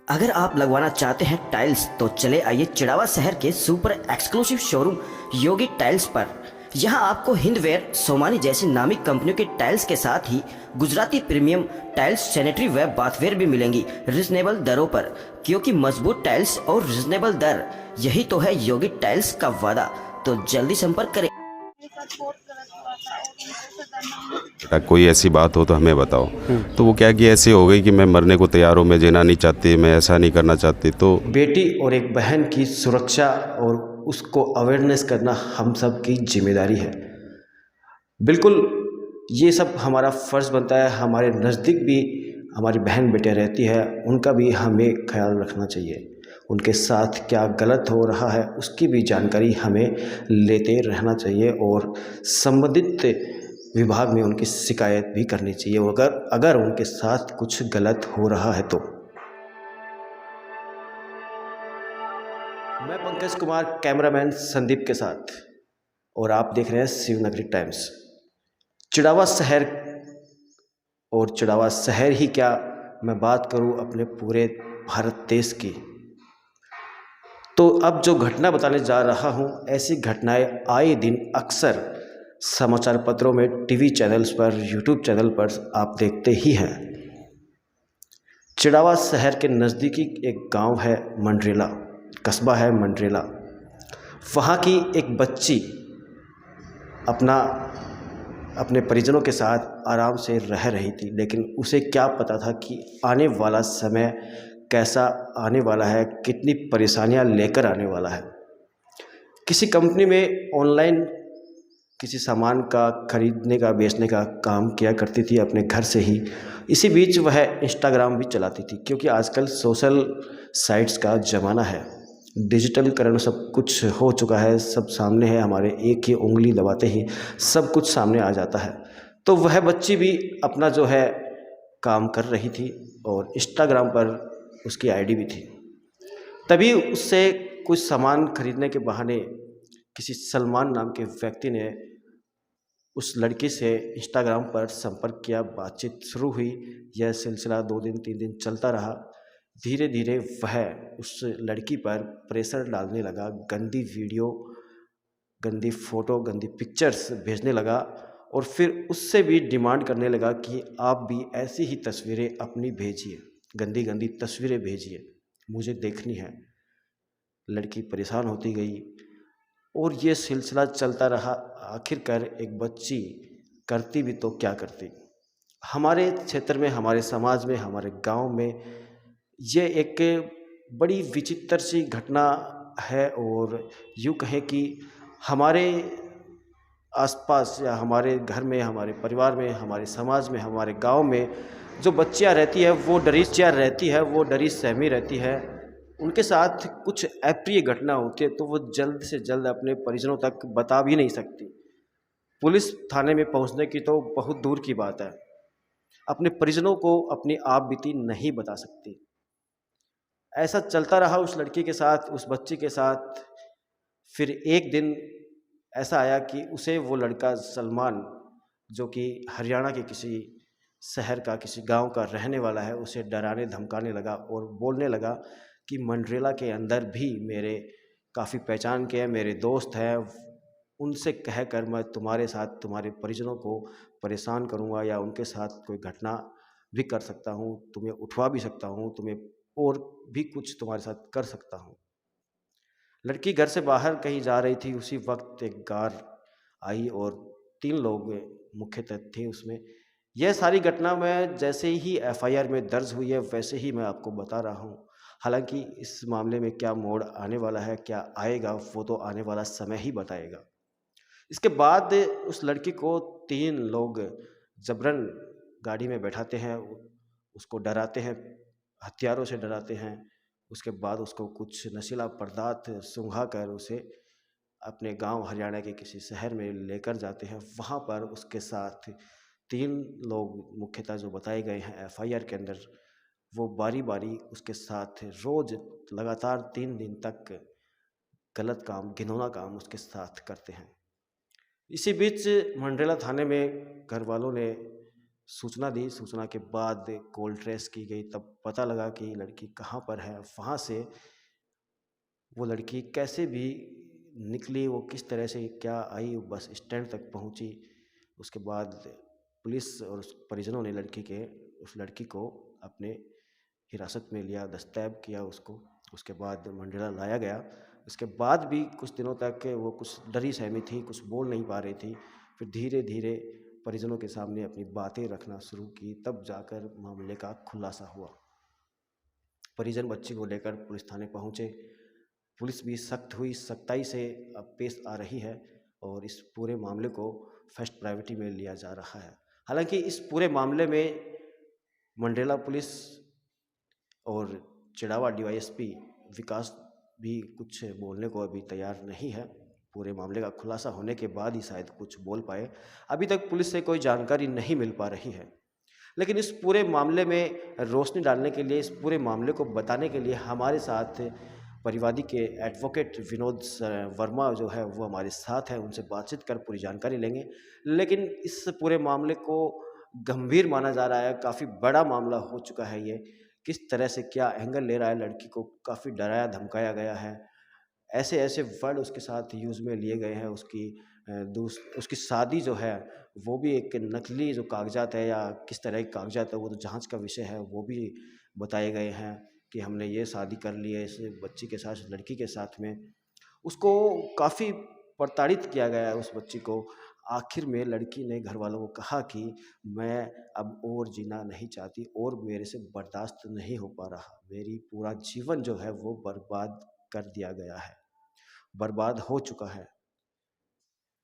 अगर आप लगवाना चाहते हैं टाइल्स तो चले आइए चिड़ावा शहर के सुपर एक्सक्लूसिव शोरूम योगी टाइल्स पर। यहां आपको हिंदवेयर, सोमानी जैसी नामी कंपनियों के टाइल्स के साथ ही गुजराती प्रीमियम टाइल्स, सैनिटरी व बाथवेयर भी मिलेंगी रिजनेबल दरों पर। क्योंकि मजबूत टाइल्स और रिजनेबल दर, यही तो है योगी टाइल्स का वादा। तो जल्दी संपर्क करें। मेरे साथ बहुत गलत हुआ था और उनको सजा नहीं मिली। बेटा कोई ऐसी बात हो तो हमें बताओ। तो वो क्या कि ऐसी हो गई कि मैं मरने को तैयार हूँ, मैं जीना नहीं चाहती, मैं ऐसा नहीं करना चाहती। तो बेटी और एक बहन की सुरक्षा और उसको अवेयरनेस करना हम सब की जिम्मेदारी है। बिल्कुल ये सब हमारा फ़र्ज़ बनता है। हमारे नज़दीक भी हमारी बहन बेटियाँ रहती है, उनका भी हमें ख्याल रखना चाहिए। उनके साथ क्या गलत हो रहा है उसकी भी जानकारी हमें लेते रहना चाहिए और संबंधित विभाग में उनकी शिकायत भी करनी चाहिए अगर अगर उनके साथ कुछ गलत हो रहा है तो। मैं पंकज कुमार, कैमरामैन संदीप के साथ, और आप देख रहे हैं शिवनगरी टाइम्स। चिड़ावा शहर, और चिड़ावा शहर ही क्या, मैं बात करूं अपने पूरे भारत देश की, तो अब जो घटना बताने जा रहा हूं, ऐसी घटनाएं आए दिन अक्सर समाचार पत्रों में, टीवी चैनल्स पर, यूट्यूब चैनल पर आप देखते ही हैं। चिड़ावा शहर के नज़दीकी एक गांव है मंडरेला, कस्बा है मंडरेला। वहाँ की एक बच्ची अपने परिजनों के साथ आराम से रह रही थी, लेकिन उसे क्या पता था कि आने वाला समय कैसा आने वाला है, कितनी परेशानियां लेकर आने वाला है। किसी कंपनी में ऑनलाइन किसी सामान का खरीदने का, बेचने का काम किया करती थी अपने घर से ही। इसी बीच वह इंस्टाग्राम भी चलाती थी, क्योंकि आजकल सोशल साइट्स का ज़माना है, डिजिटलीकरण सब कुछ हो चुका है, सब सामने है हमारे, एक ही उंगली दबाते ही सब कुछ सामने आ जाता है। तो वह बच्ची भी अपना जो है काम कर रही थी और इंस्टाग्राम पर उसकी आईडी भी थी। तभी उससे कुछ सामान खरीदने के बहाने किसी सलमान नाम के व्यक्ति ने उस लड़की से इंस्टाग्राम पर संपर्क किया, बातचीत शुरू हुई। यह सिलसिला 2 दिन 3 दिन चलता रहा। धीरे धीरे वह उस लड़की पर प्रेशर डालने लगा, गंदी वीडियो, गंदी फ़ोटो, गंदी पिक्चर्स भेजने लगा और फिर उससे भी डिमांड करने लगा कि आप भी ऐसी ही तस्वीरें अपनी भेजिए, गंदी गंदी तस्वीरें भेजिए, मुझे देखनी है। लड़की परेशान होती गई और ये सिलसिला चलता रहा। आखिरकार एक बच्ची करती भी तो क्या करती। हमारे क्षेत्र में, हमारे समाज में, हमारे गांव में ये एक बड़ी विचित्र सी घटना है। और यूँ कहें कि हमारे आसपास या हमारे घर में, हमारे परिवार में, हमारे समाज में, हमारे गांव में जो बच्चियां रहती है वो डरी सहमी रहती है। उनके साथ कुछ अप्रिय घटना होती है तो वो जल्द से जल्द अपने परिजनों तक बता भी नहीं सकती। पुलिस थाने में पहुंचने की तो बहुत दूर की बात है, अपने परिजनों को अपनी आप बीती नहीं बता सकती। ऐसा चलता रहा उस लड़की के साथ, उस बच्ची के साथ। फिर एक दिन ऐसा आया कि उसे वो लड़का सलमान, जो कि हरियाणा के किसी शहर का, किसी गांव का रहने वाला है, उसे डराने धमकाने लगा और बोलने लगा कि मंडरेला के अंदर भी मेरे काफ़ी पहचान के हैं, मेरे दोस्त हैं, उनसे कहकर मैं तुम्हारे साथ, तुम्हारे परिजनों को परेशान करूंगा या उनके साथ कोई घटना भी कर सकता हूं, तुम्हें उठवा भी सकता हूं, तुम्हें और भी कुछ तुम्हारे साथ कर सकता हूं। लड़की घर से बाहर कहीं जा रही थी, उसी वक्त एक कार आई और 3 लोग मुख्यतः थे उसमें। यह सारी घटना मैं जैसे ही एफआईआर में दर्ज हुई है वैसे ही मैं आपको बता रहा हूँ। हालांकि इस मामले में क्या मोड़ आने वाला है, क्या आएगा, वो तो आने वाला समय ही बताएगा। इसके बाद उस लड़की को 3 लोग जबरन गाड़ी में बैठाते हैं, उसको डराते हैं, हथियारों से डराते हैं। उसके बाद उसको कुछ नशीला पदार्थ सूंघा कर उसे अपने गांव हरियाणा के किसी शहर में लेकर जाते हैं। वहां पर उसके साथ 3 लोग मुख्यतः जो बताए गए हैं एफआईआर के अंदर, वो बारी बारी उसके साथ रोज लगातार 3 दिन तक गलत काम, घिनौना काम उसके साथ करते हैं। इसी बीच मंडरेला थाने में घर वालों ने सूचना दी। सूचना के बाद कॉल ट्रेस की गई, तब पता लगा कि लड़की कहाँ पर है। वहाँ से वो लड़की कैसे भी निकली, वो किस तरह से क्या आई, वो बस स्टैंड तक पहुँची। उसके बाद पुलिस और उस परिजनों ने उस लड़की को अपने हिरासत में लिया, दस्तैब किया उसको। उसके बाद मंडेला लाया गया। उसके बाद भी कुछ दिनों तक वो कुछ डरी सहमी थी, कुछ बोल नहीं पा रही थी। फिर धीरे धीरे परिजनों के सामने अपनी बातें रखना शुरू की, तब जाकर मामले का खुलासा हुआ। परिजन बच्ची को लेकर पुलिस थाने पहुँचे। पुलिस भी सख्ताई से अब पेश आ रही है और इस पूरे मामले को फर्स्ट प्रायोरिटी में लिया जा रहा है। हालांकि इस पूरे मामले में मंडेला पुलिस और चिड़ावा डीवाईएसपी विकास भी कुछ बोलने को अभी तैयार नहीं है। पूरे मामले का खुलासा होने के बाद ही शायद कुछ बोल पाए। अभी तक पुलिस से कोई जानकारी नहीं मिल पा रही है। लेकिन इस पूरे मामले में रोशनी डालने के लिए, इस पूरे मामले को बताने के लिए हमारे साथ परिवादी के एडवोकेट विनोद वर्मा जो है वो हमारे साथ है। उनसे बातचीत कर पूरी जानकारी लेंगे। लेकिन इस पूरे मामले को गंभीर माना जा रहा है, काफ़ी बड़ा मामला हो चुका है ये। किस तरह से क्या एंगल ले रहा है, लड़की को काफ़ी डराया धमकाया गया है, ऐसे ऐसे वर्ड उसके साथ यूज़ में लिए गए हैं। उसकी शादी जो है वो भी एक नकली जो कागजात है या किस तरह के कागजात है वो तो जांच का विषय है, वो भी बताए गए हैं कि हमने ये शादी कर ली है इस बच्ची के साथ, लड़की के साथ में। उसको काफ़ी प्रताड़ित किया गया है उस बच्ची को। आखिर में लड़की ने घर वालों को कहा कि मैं अब और जीना नहीं चाहती और मेरे से बर्दाश्त नहीं हो पा रहा, मेरी पूरा जीवन जो है वो बर्बाद कर दिया गया है, बर्बाद हो चुका है।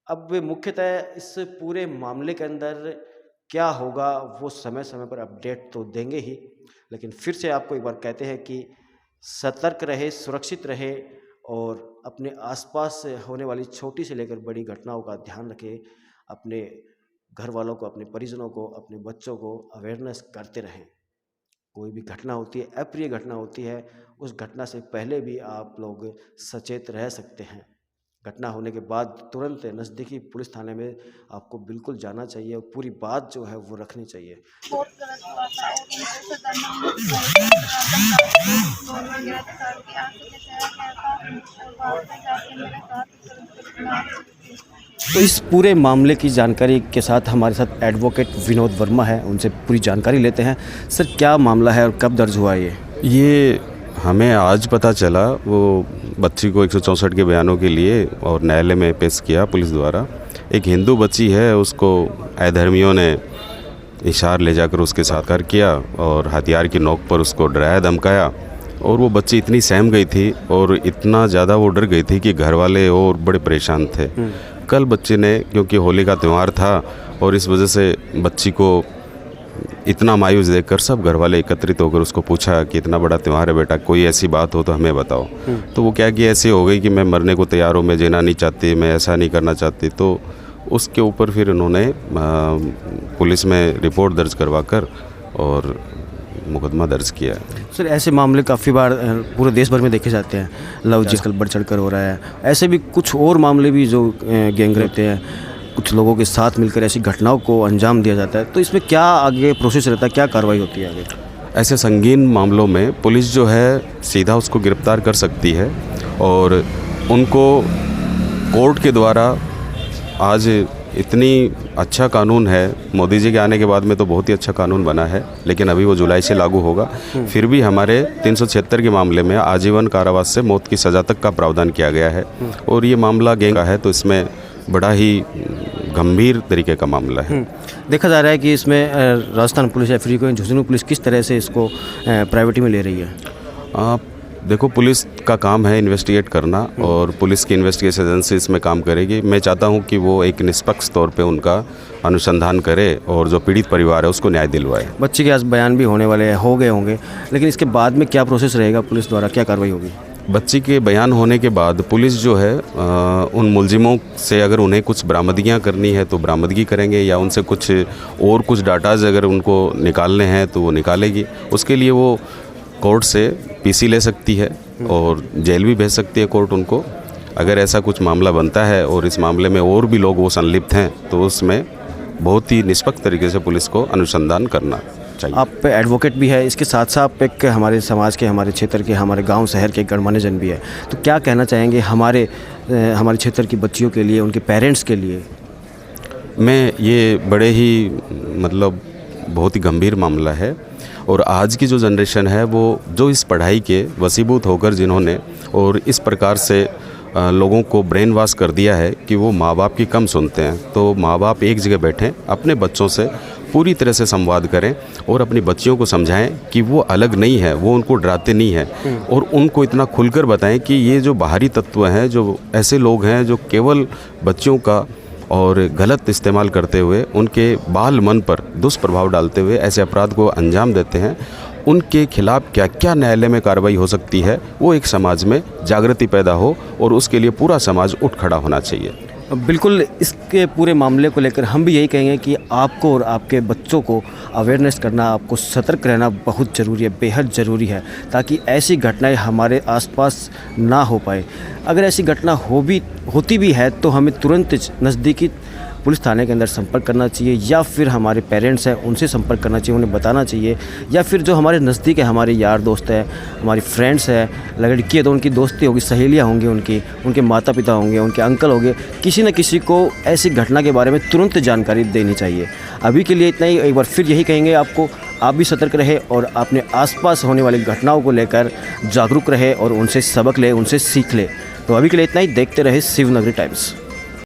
अब मुख्यतः इस पूरे मामले के अंदर क्या होगा वो समय समय पर अपडेट तो देंगे ही, लेकिन फिर से आपको एक बार कहते हैं कि सतर्क रहे, सुरक्षित रहे और अपने आसपास से होने वाली छोटी से लेकर बड़ी घटनाओं का ध्यान रखें। अपने घर वालों को, अपने परिजनों को, अपने बच्चों को अवेयरनेस करते रहें। कोई भी घटना होती है, अप्रिय घटना होती है, उस घटना से पहले भी आप लोग सचेत रह सकते हैं। घटना होने के बाद तुरंत नज़दीकी पुलिस थाने में आपको बिल्कुल जाना चाहिए और पूरी बात जो है वो रखनी चाहिए। बहुत गलत हुआ था और उनको सजा नहीं मिली। वगैरह दिखा के आंसू के चेहरा गया था और बाद में जाके मेरे साथ तो इस पूरे मामले की जानकारी के साथ हमारे साथ एडवोकेट विनोद वर्मा है, उनसे पूरी जानकारी लेते हैं। सर, क्या मामला है और कब दर्ज हुआ ये हमें आज पता चला। वो बच्ची को 164 के बयानों के लिए और न्यायालय में पेश किया पुलिस द्वारा। एक हिंदू बच्ची है, उसको अधर्मियों ने इशार ले जाकर उसके साथ कर किया और हथियार की नोक पर उसको डराया धमकाया और वो बच्ची इतनी सहम गई थी और इतना ज़्यादा वो डर गई थी कि घर वाले और बड़े परेशान थे। कल बच्चे ने, क्योंकि होली का त्यौहार था और इस वजह से बच्ची को इतना मायूस देखकर सब घर वाले एकत्रित होकर उसको पूछा कि इतना बड़ा त्यौहार है बेटा, कोई ऐसी बात हो तो हमें बताओ। तो वो क्या कि ऐसी हो गई कि मैं मरने को तैयार हूँ, मैं जीना नहीं चाहती, मैं ऐसा नहीं करना चाहती। तो उसके ऊपर फिर उन्होंने पुलिस में रिपोर्ट दर्ज करवाकर और मुकदमा दर्ज किया है। सर, ऐसे मामले काफ़ी बार पूरे देश भर में देखे जाते हैं। लव जिसकल बढ़ चढ़ कर हो रहा है। ऐसे भी कुछ और मामले भी जो गैंग रहते हैं, कुछ लोगों के साथ मिलकर ऐसी घटनाओं को अंजाम दिया जाता है। तो इसमें क्या आगे प्रोसेस रहता है, क्या कार्रवाई होती है आगे? ऐसे संगीन मामलों में पुलिस जो है सीधा उसको गिरफ्तार कर सकती है और उनको कोर्ट के द्वारा, आज इतनी अच्छा कानून है, मोदी जी के आने के बाद में तो बहुत ही अच्छा कानून बना है, लेकिन अभी वो जुलाई से लागू होगा। फिर भी हमारे 376 के मामले में आजीवन कारावास से मौत की सज़ा तक का प्रावधान किया गया है और ये मामला गैंग का है, तो इसमें बड़ा ही गंभीर तरीके का मामला है। देखा जा रहा है कि इसमें राजस्थान पुलिस या फिर झुंझुनू पुलिस किस तरह से इसको प्रायोरिटी में ले रही है? देखो, पुलिस का काम है इन्वेस्टिगेट करना और पुलिस की इन्वेस्टिगेशन एजेंसी इसमें काम करेगी। मैं चाहता हूं कि वो एक निष्पक्ष तौर पे उनका अनुसंधान करे और जो पीड़ित परिवार है उसको न्याय दिलवाए। बच्चे के आज बयान भी होने वाले हो गए होंगे, लेकिन इसके बाद में क्या प्रोसेस रहेगा, पुलिस द्वारा क्या कार्रवाई होगी? बच्ची के बयान होने के बाद पुलिस जो है उन मुलजिमों से अगर उन्हें कुछ बरामदगियां करनी है तो बरामदगी करेंगे, या उनसे कुछ डाटाज अगर उनको निकालने हैं तो वो निकालेगी। उसके लिए वो कोर्ट से पीसी ले सकती है और जेल भी भेज सकती है कोर्ट उनको। अगर ऐसा कुछ मामला बनता है और इस मामले में और भी लोग वो संलिप्त हैं तो उसमें बहुत ही निष्पक्ष तरीके से पुलिस को अनुसंधान करना चाहिए। आप एडवोकेट भी है, इसके साथ साथ आप एक हमारे समाज के, हमारे क्षेत्र के, हमारे गांव शहर के गणमान्य जन भी है, तो क्या कहना चाहेंगे हमारे क्षेत्र की बच्चियों के लिए, उनके पेरेंट्स के लिए? मैं ये बड़े ही मतलब बहुत ही गंभीर मामला है और आज की जो जनरेशन है वो जो इस पढ़ाई के वशीभूत होकर जिन्होंने और इस प्रकार से लोगों को ब्रेन वॉश कर दिया है कि वो माँ बाप की कम सुनते हैं, तो माँ बाप एक जगह बैठें, अपने बच्चों से पूरी तरह से संवाद करें और अपनी बच्चियों को समझाएं कि वो अलग नहीं है, वो उनको डराते नहीं हैं और उनको इतना खुलकर बताएं कि ये जो बाहरी तत्व हैं, जो ऐसे लोग हैं जो केवल बच्चियों का और गलत इस्तेमाल करते हुए उनके बाल मन पर दुष्प्रभाव डालते हुए ऐसे अपराध को अंजाम देते हैं, उनके खिलाफ़ क्या क्या न्यायालय में कार्रवाई हो सकती है, वो एक समाज में जागृति पैदा हो और उसके लिए पूरा समाज उठ खड़ा होना चाहिए। बिल्कुल, इसके पूरे मामले को लेकर हम भी यही कहेंगे कि आपको और आपके बच्चों को अवेयरनेस करना, आपको सतर्क रहना बहुत ज़रूरी है, बेहद ज़रूरी है, ताकि ऐसी घटनाएं हमारे आसपास ना हो पाए। अगर ऐसी घटना होती भी है तो हमें तुरंत नज़दीकी पुलिस थाने के अंदर संपर्क करना चाहिए, या फिर हमारे पेरेंट्स हैं उनसे संपर्क करना चाहिए, उन्हें बताना चाहिए, या फिर जो हमारे नज़दीक है, हमारे यार दोस्त हैं, हमारी फ्रेंड्स हैं, लड़की है तो उनकी दोस्ती होगी, सहेलियाँ होंगी, उनके माता पिता होंगे, उनके अंकल होंगे, किसी न किसी को ऐसी घटना के बारे में तुरंत जानकारी देनी चाहिए। अभी के लिए इतना ही। एक बार फिर यही कहेंगे आपको, आप भी सतर्क रहे और अपने आसपास होने वाली घटनाओं को लेकर जागरूक रहे और उनसे सबक ले, उनसे सीख ले। तो अभी के लिए इतना ही। देखते रहे शिवनगरी टाइम्स।